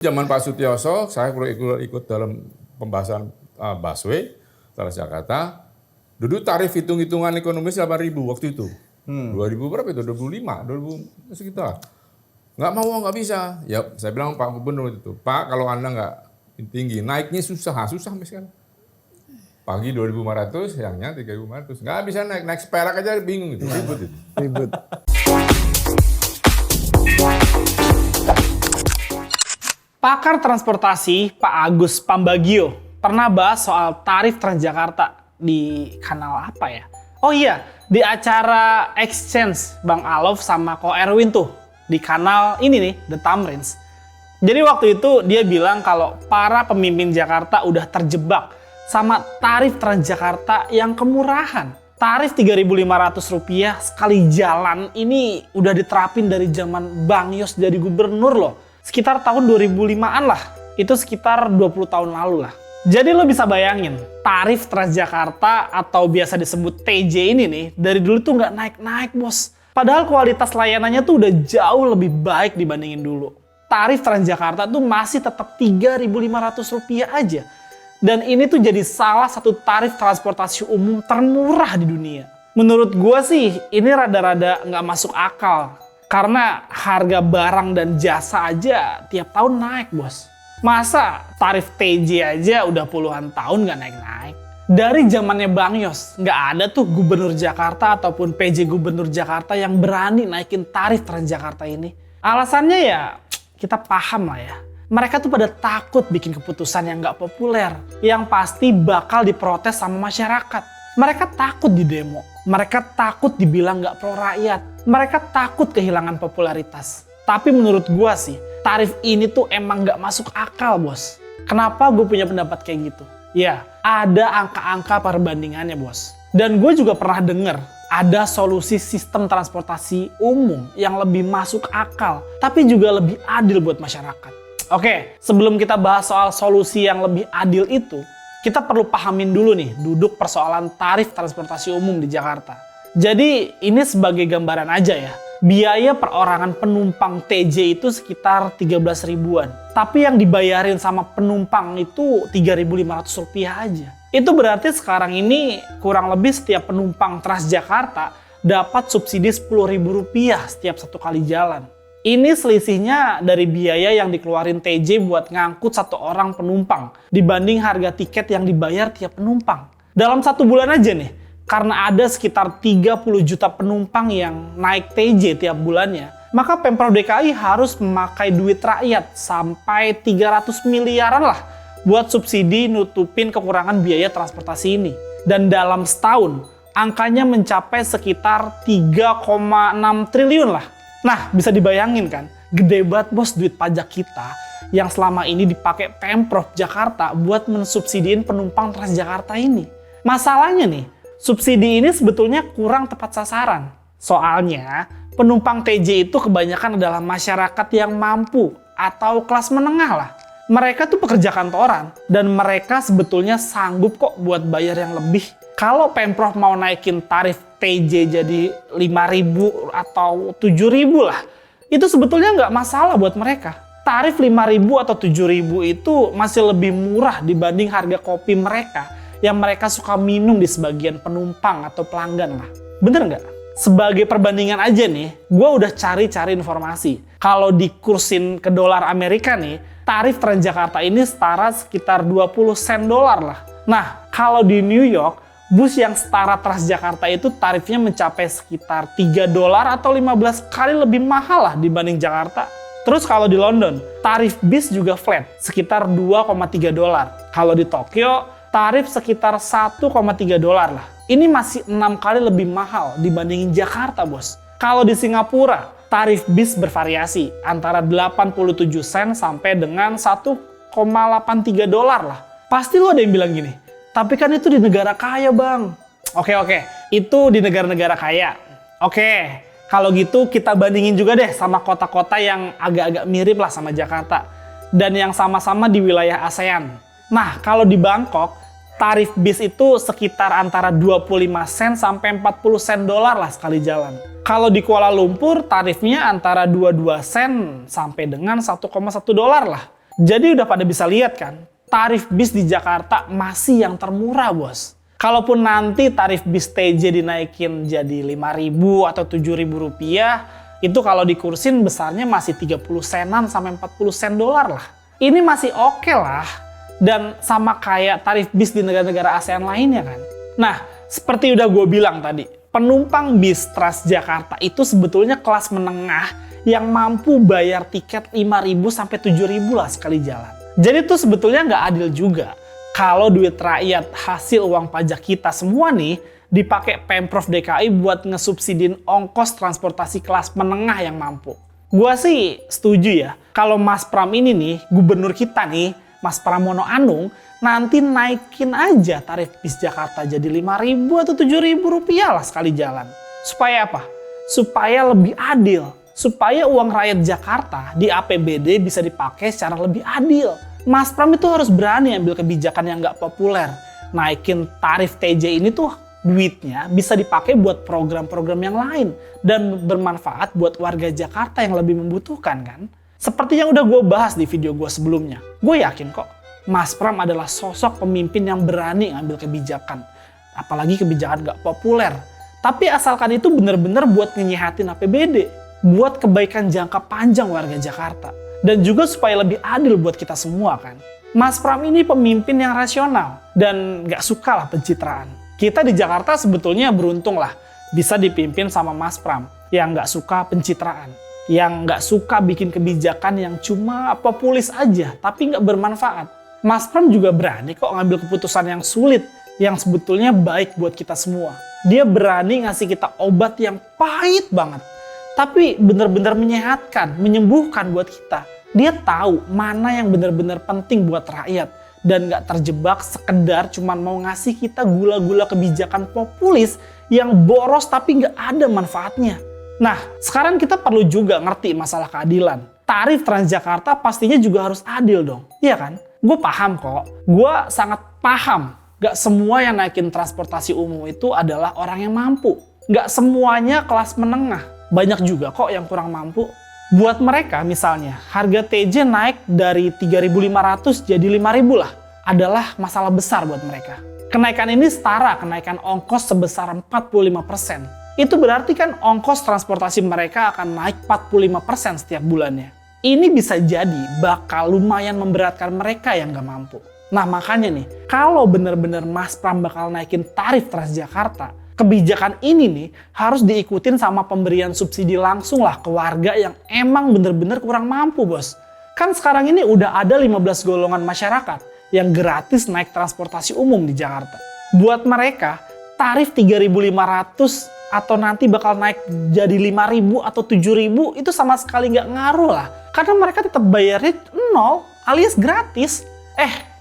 Zaman Pak Sutioso, saya ikut dalam pembahasan busway Transjakarta. Dulu tarif hitung-hitungan ekonomis 8.000 waktu itu. 2000 berapa itu? 25, 2000 sekitar. Nggak mau, nggak bisa. Ya saya bilang Pak Gubernur itu, Pak kalau Anda nggak tinggi, naiknya susah sampai sekarang. Pagi 2.500, siangnya 3.500. Nggak bisa naik seperak aja bingung itu, ribut itu. Ribut. Pakar transportasi Pak Agus Pambagio pernah bahas soal tarif Transjakarta di kanal apa ya? Oh iya, di acara Exchange Bang Alof sama Ko Erwin tuh di kanal ini nih, The Tamrins. Jadi waktu itu dia bilang kalau para pemimpin Jakarta udah terjebak sama tarif Transjakarta yang kemurahan. Tarif Rp3.500 sekali jalan ini udah diterapin dari zaman Bang Yos jadi gubernur loh. Sekitar tahun 2005-an lah. Itu sekitar 20 tahun lalu lah. Jadi lo bisa bayangin, tarif Transjakarta atau biasa disebut TJ ini nih, dari dulu tuh nggak naik-naik bos. Padahal kualitas layanannya tuh udah jauh lebih baik dibandingin dulu. Tarif Transjakarta tuh masih tetap Rp3.500 aja. Dan ini tuh jadi salah satu tarif transportasi umum termurah di dunia. Menurut gua sih, ini rada-rada nggak masuk akal. Karena harga barang dan jasa aja tiap tahun naik, bos. Masa tarif TJ aja udah puluhan tahun nggak naik-naik? Dari zamannya Bang Yos, nggak ada tuh gubernur Jakarta ataupun PJ gubernur Jakarta yang berani naikin tarif Transjakarta ini. Alasannya ya, kita paham lah ya. Mereka tuh pada takut bikin keputusan yang nggak populer, yang pasti bakal diprotes sama masyarakat. Mereka takut didemo, mereka takut dibilang nggak pro rakyat, mereka takut kehilangan popularitas. Tapi menurut gua sih, tarif ini tuh emang nggak masuk akal, bos. Kenapa gue punya pendapat kayak gitu? Ya, ada angka-angka perbandingannya, bos. Dan gue juga pernah denger, ada solusi sistem transportasi umum yang lebih masuk akal, tapi juga lebih adil buat masyarakat. Oke, sebelum kita bahas soal solusi yang lebih adil itu, kita perlu pahamin dulu nih duduk persoalan tarif transportasi umum di Jakarta. Jadi ini sebagai gambaran aja ya. Biaya perorangan penumpang TJ itu sekitar 13 ribuan. Tapi yang dibayarin sama penumpang itu Rp3.500 aja. Itu berarti sekarang ini kurang lebih setiap penumpang Transjakarta dapat subsidi Rp10.000 setiap satu kali jalan. Ini selisihnya dari biaya yang dikeluarin TJ buat ngangkut satu orang penumpang dibanding harga tiket yang dibayar tiap penumpang. Dalam satu bulan aja nih, karena ada sekitar 30 juta penumpang yang naik TJ tiap bulannya, maka Pemprov DKI harus memakai duit rakyat sampai 300 miliaran lah buat subsidi nutupin kekurangan biaya transportasi ini. Dan dalam setahun, angkanya mencapai sekitar 3,6 triliun lah. Nah, bisa dibayangin kan, gede banget bos duit pajak kita yang selama ini dipakai Pemprov Jakarta buat mensubsidiin penumpang Transjakarta ini. Masalahnya nih, subsidi ini sebetulnya kurang tepat sasaran. Soalnya, penumpang TJ itu kebanyakan adalah masyarakat yang mampu atau kelas menengah lah. Mereka tuh pekerja kantoran dan mereka sebetulnya sanggup kok buat bayar yang lebih. Kalau Pemprov mau naikin tarif TJ jadi 5.000 atau 7.000 lah, itu sebetulnya nggak masalah buat mereka. Tarif 5.000 atau 7.000 itu masih lebih murah dibanding harga kopi mereka yang mereka suka minum di sebagian penumpang atau pelanggan lah. Bener nggak? Sebagai perbandingan aja nih, gue udah cari-cari informasi. Kalau dikursin ke dolar Amerika nih, tarif Transjakarta ini setara sekitar 20 sen dolar lah. Nah, kalau di New York, bus yang setara Transjakarta itu tarifnya mencapai sekitar 3 dolar atau 15 kali lebih mahal lah dibanding Jakarta. Terus kalau di London, tarif bis juga flat, sekitar 2,3 dolar. Kalau di Tokyo, tarif sekitar 1,3 dolar lah. Ini masih 6 kali lebih mahal dibandingin Jakarta, bos. Kalau di Singapura, tarif bis bervariasi antara 87 sen sampai dengan 1,83 dolar lah. Pasti lo ada yang bilang gini, tapi kan itu di negara kaya, Bang. Oke. Itu di negara-negara kaya. Oke, kalau gitu kita bandingin juga deh sama kota-kota yang agak-agak mirip lah sama Jakarta. Dan yang sama-sama di wilayah ASEAN. Nah, kalau di Bangkok, tarif bis itu sekitar antara 25 sen sampai 40 sen dolar lah sekali jalan. Kalau di Kuala Lumpur, tarifnya antara 22 sen sampai dengan 1,1 dolar lah. Jadi udah pada bisa lihat kan, tarif bis di Jakarta masih yang termurah, bos. Kalaupun nanti tarif bis TJ dinaikin jadi 5.000 atau 7.000 rupiah, itu kalau dikursin besarnya masih 30 senan sampai 40 sen dolar lah. Ini masih oke lah. Dan sama kayak tarif bis di negara-negara ASEAN lainnya kan. Nah, seperti udah gue bilang tadi, penumpang bis Transjakarta itu sebetulnya kelas menengah yang mampu bayar tiket 5.000 sampai 7.000 lah sekali jalan. Jadi tuh sebetulnya nggak adil juga kalau duit rakyat hasil uang pajak kita semua nih dipakai Pemprov DKI buat ngesubsidin ongkos transportasi kelas menengah yang mampu. Gua sih setuju ya, kalau Mas Pram ini nih, gubernur kita nih, Mas Pramono Anung, nanti naikin aja tarif bis Jakarta jadi 5.000 atau 7.000 rupiah lah sekali jalan. Supaya apa? Supaya lebih adil. Supaya uang rakyat Jakarta di APBD bisa dipakai secara lebih adil. Mas Pram itu harus berani ambil kebijakan yang nggak populer. Naikin tarif TJ ini tuh duitnya bisa dipakai buat program-program yang lain. Dan bermanfaat buat warga Jakarta yang lebih membutuhkan kan. Seperti yang udah gue bahas di video gue sebelumnya. Gue yakin kok Mas Pram adalah sosok pemimpin yang berani ngambil kebijakan. Apalagi kebijakan nggak populer. Tapi asalkan itu bener-bener buat nyenyehatin APBD. Buat kebaikan jangka panjang warga Jakarta. Dan juga supaya lebih adil buat kita semua kan. Mas Pram ini pemimpin yang rasional dan gak suka lah pencitraan. Kita di Jakarta sebetulnya beruntung lah bisa dipimpin sama Mas Pram yang gak suka pencitraan. Yang gak suka bikin kebijakan yang cuma populis aja tapi gak bermanfaat. Mas Pram juga berani kok ngambil keputusan yang sulit yang sebetulnya baik buat kita semua. Dia berani ngasih kita obat yang pahit banget. Tapi benar-benar menyehatkan, menyembuhkan buat kita. Dia tahu mana yang benar-benar penting buat rakyat. Dan gak terjebak sekedar cuma mau ngasih kita gula-gula kebijakan populis yang boros tapi gak ada manfaatnya. Nah, sekarang kita perlu juga ngerti masalah keadilan. Tarif Transjakarta pastinya juga harus adil dong. Iya kan? Gue paham kok. Gue sangat paham. Gak semua yang naikin transportasi umum itu adalah orang yang mampu. Gak semuanya kelas menengah. Banyak juga kok yang kurang mampu. Buat mereka misalnya, harga TJ naik dari 3.500 jadi 5.000 lah. Adalah masalah besar buat mereka. Kenaikan ini setara kenaikan ongkos sebesar 45%. Itu berarti kan ongkos transportasi mereka akan naik 45% setiap bulannya. Ini bisa jadi bakal lumayan memberatkan mereka yang gak mampu. Nah makanya nih, kalau bener-bener Mas Pram bakal naikin tarif Transjakarta, kebijakan ini nih harus diikutin sama pemberian subsidi langsung lah ke warga yang emang bener-bener kurang mampu bos. Kan sekarang ini udah ada 15 golongan masyarakat yang gratis naik transportasi umum di Jakarta. Buat mereka, tarif 3.500 atau nanti bakal naik jadi 5.000 atau 7.000 itu sama sekali nggak ngaruh lah. Karena mereka tetap bayarnya nol alias gratis.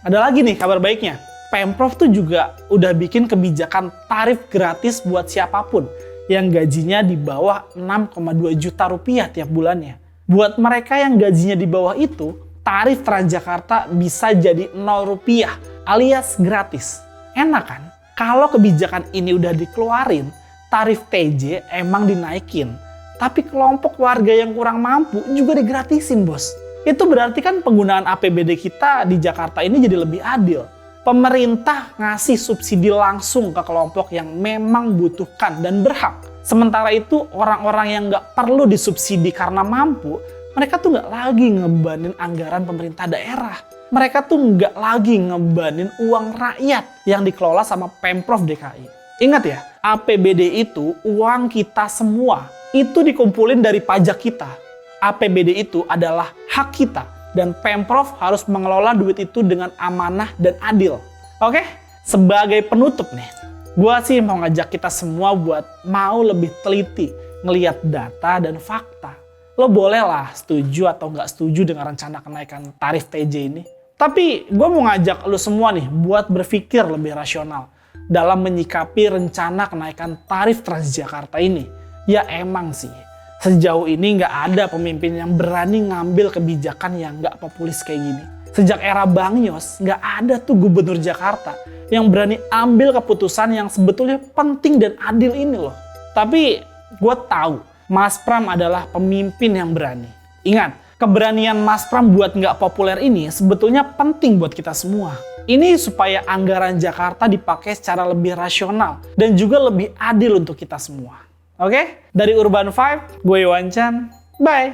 Ada lagi nih kabar baiknya. Pemprov tuh juga udah bikin kebijakan tarif gratis buat siapapun yang gajinya di bawah 6,2 juta rupiah tiap bulannya. Buat mereka yang gajinya di bawah itu, tarif Transjakarta bisa jadi 0 rupiah alias gratis. Enak kan? Kalau kebijakan ini udah dikeluarin, tarif TJ emang dinaikin. Tapi kelompok warga yang kurang mampu juga digratisin bos. Itu berarti kan penggunaan APBD kita di Jakarta ini jadi lebih adil. Pemerintah ngasih subsidi langsung ke kelompok yang memang butuhkan dan berhak. Sementara itu orang-orang yang nggak perlu disubsidi karena mampu, mereka tuh nggak lagi ngebanin anggaran pemerintah daerah. Mereka tuh nggak lagi ngebanin uang rakyat yang dikelola sama Pemprov DKI. Ingat ya, APBD itu uang kita semua. Itu dikumpulin dari pajak kita. APBD itu adalah hak kita. Dan Pemprov harus mengelola duit itu dengan amanah dan adil. Oke? Sebagai penutup nih, gue sih mau ngajak kita semua buat mau lebih teliti ngelihat data dan fakta. Lo boleh lah setuju atau nggak setuju dengan rencana kenaikan tarif TJ ini. Tapi gue mau ngajak lo semua nih buat berpikir lebih rasional dalam menyikapi rencana kenaikan tarif Transjakarta ini. Ya emang sih. Sejauh ini nggak ada pemimpin yang berani ngambil kebijakan yang nggak populis kayak gini. Sejak era Bang Yos, nggak ada tuh gubernur Jakarta yang berani ambil keputusan yang sebetulnya penting dan adil ini loh. Tapi gue tahu, Mas Pram adalah pemimpin yang berani. Ingat, Keberanian Mas Pram buat nggak populer ini sebetulnya penting buat kita semua. Ini supaya anggaran Jakarta dipakai secara lebih rasional dan juga lebih adil untuk kita semua. Oke? Dari Urban 5, gue Iwan Chan. Bye!